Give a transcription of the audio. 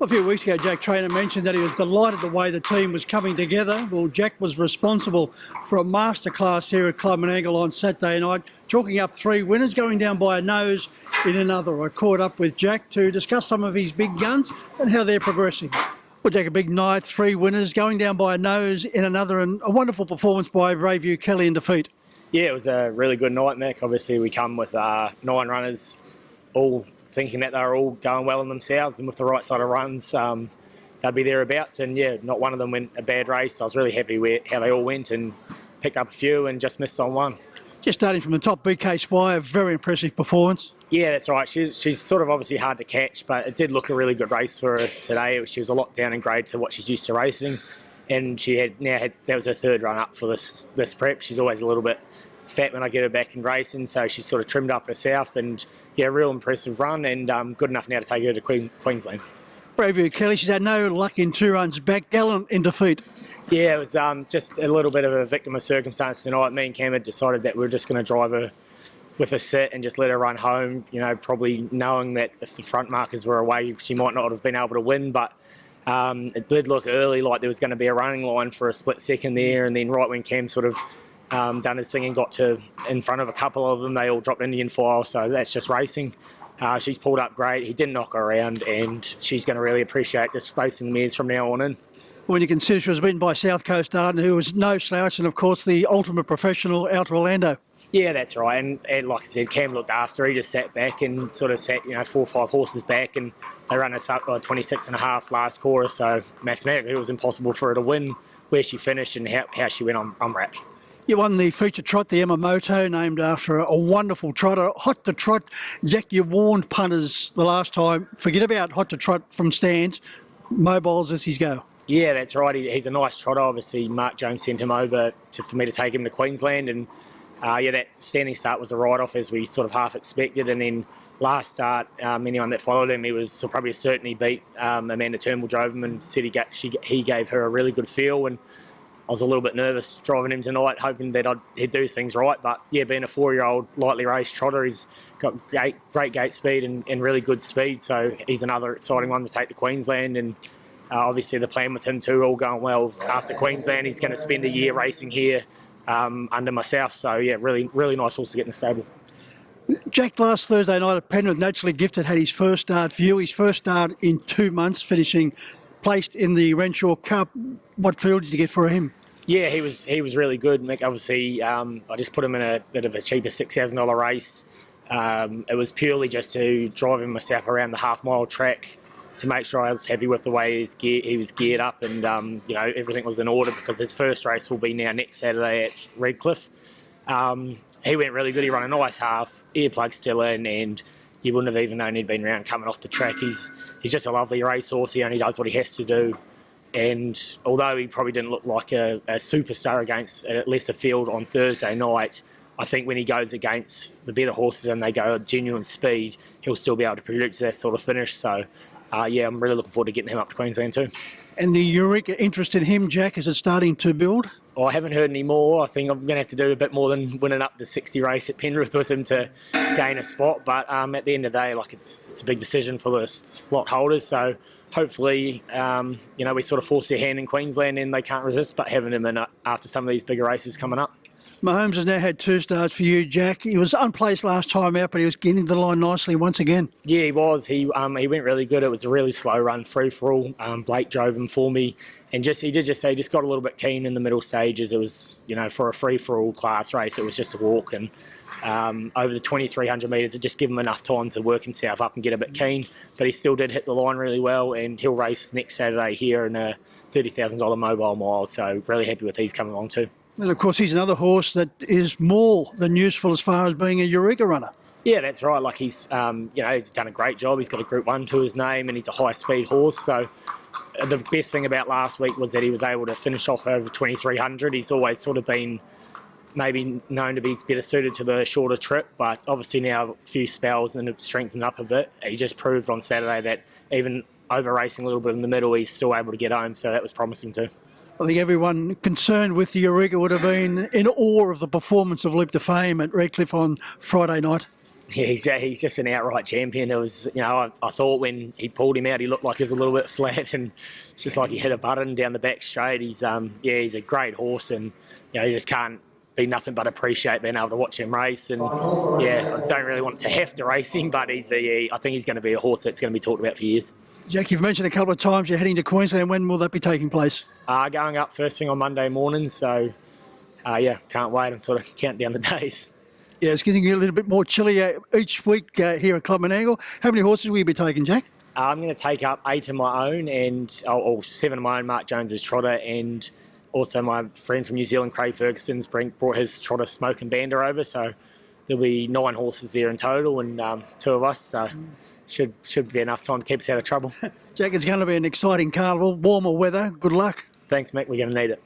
A few weeks ago, Jack Trainor mentioned that he was delighted the way the team was coming together. Well, Jack was responsible for a masterclass here at Club and Angle on Saturday night, chalking up 3 winners, going down by a nose in another. I caught up with Jack to discuss some of his big guns and how they're progressing. Well, Jack, a big night, 3 winners, going down by a nose in another, and a wonderful performance by Braveview Kelly in defeat. Yeah, it was a really good night, Mick. Obviously, we come with 9 runners, all thinking that they're all going well in themselves, and with the right side of runs, they'd be thereabouts. And yeah, not one of them went a bad race. I was really happy with how they all went, and picked up a few and just missed on one. Just starting from the top, BK Spire, very impressive performance. Yeah, that's right. She's sort of obviously hard to catch, but it did look a really good race for her today. She was a lot down in grade to what she's used to racing, and she had that was her 3rd run up for this prep. She's always a little bit fat when I get her back in racing, so she's sort of trimmed up herself, and yeah, real impressive run, and good enough now to take her to Queensland. Braveview Kelly, she's had no luck in 2 runs back, gallant in defeat. Yeah, it was just a little bit of a victim of circumstance tonight. Me and Cam had decided that we were just going to drive her with a sit and just let her run home, probably knowing that if the front markers were away, she might not have been able to win, but it did look early like there was going to be a running line for a split second there, and then right when Cam sort of done his thing and got to in front of a couple of them, they all dropped Indian file, so that's just racing. She's pulled up great. He didn't knock her around, and she's going to really appreciate just racing the mares from now on in. When you consider she was beaten by South Coast Arden, who was no slouch, and of course the ultimate professional out to Orlando. Yeah, that's right. And like I said, Cam looked after her. He just sat back and sort of sat, 4 or 5 horses back, and they ran us up by 26.5 last quarter. So mathematically, it was impossible for her to win. Where she finished and how she went, I'm wrapped. You won the feature trot, the Yamamoto, named after a wonderful trotter. Hot to trot. Jack, you warned punters the last time, forget about hot to trot from stands, mobiles as his go. Yeah, that's right. He's a nice trotter. Obviously, Mark Jones sent him over for me to take him to Queensland, and that standing start was a write-off as we sort of half expected. And then last start, anyone that followed him, he was probably a certainty beat. Amanda Turnbull drove him and said he gave her a really good feel, and I was a little bit nervous driving him tonight, hoping that he'd do things right. But yeah, being a 4-year-old lightly raced trotter, he's got great gate speed and really good speed. So he's another exciting one to take to Queensland. And obviously the plan with him too, all going well. After Queensland, he's going to spend a year racing here under myself. So yeah, really, really nice horse to get in the stable. Jack, last Thursday night at Penrith, Naturally Gifted had his first start for you. His first start in 2 months, finishing placed in the Renshaw Cup. What field did you get for him? Yeah, he was really good, Mick. Obviously, I just put him in a bit of a cheaper $6,000 race. It was purely just to drive him myself around the half-mile track to make sure I was happy with the way he was geared up, and everything was in order, because his first race will be now next Saturday at Redcliffe. He went really good. He ran a nice half, earplugs still in, and you wouldn't have even known he'd been around coming off the track. He's just a lovely racehorse. He only does what he has to do. And although he probably didn't look like a superstar against at least a field on Thursday night, I think when he goes against the better horses and they go at genuine speed, he'll still be able to produce that sort of finish. So, I'm really looking forward to getting him up to Queensland too. And the Eureka interest in him, Jack, is it starting to build? I haven't heard any more. I think I'm going to have to do a bit more than winning up the 60 race at Penrith with him to gain a spot. But at the end of the day, it's a big decision for the slot holders. So hopefully, we sort of force their hand in Queensland and they can't resist, but having him in after some of these bigger races coming up. Mahomes has now had 2 starts for you, Jack. He was unplaced last time out, but he was getting the line nicely once again. Yeah, he was. He went really good. It was a really slow run, free for all. Blake drove him for me, and he just got a little bit keen in the middle stages. It was, for a free for all class race, it was just a walk, and over the 2,300 metres, it just gave him enough time to work himself up and get a bit keen. But he still did hit the line really well, and he'll race next Saturday here in a $30,000 mobile mile. So really happy with these coming along too. And of course, he's another horse that is more than useful as far as being a Eureka runner. Yeah, that's right. He's he's done a great job. He's got a Group 1 to his name, and he's a high-speed horse. So the best thing about last week was that he was able to finish off over 2,300. He's always sort of been maybe known to be better suited to the shorter trip, but obviously now a few spells and it's strengthened up a bit. He just proved on Saturday that even over racing a little bit in the middle, he's still able to get home. So that was promising too. I think everyone concerned with the Eureka would have been in awe of the performance of Leap to Fame at Redcliffe on Friday night. Yeah, he's just an outright champion. It was, I thought when he pulled him out, he looked like he was a little bit flat, and it's just like he hit a button down the back straight. He's he's a great horse, and you just can't be nothing but appreciate being able to watch him race. And I don't really want to have to race him, but I think he's going to be a horse that's going to be talked about for years. Jack, you've mentioned a couple of times you're heading to Queensland. When will that be taking place? Going up first thing on Monday morning, so can't wait. I'm sort of counting down the days. Yeah, it's getting a little bit more chilly each week here at Club Menangle. How many horses will you be taking, Jack? I'm going to take up 8 of my own and 7 of my own. Mark Jones's trotter, and also my friend from New Zealand, Craig Ferguson's brought his trotter Smoke and Bander over. So there'll be 9 horses there in total, and 2 of us. So should be enough time to keep us out of trouble. Jack, it's going to be an exciting carnival. Warmer weather. Good luck. Thanks, Mick. We're going to need it.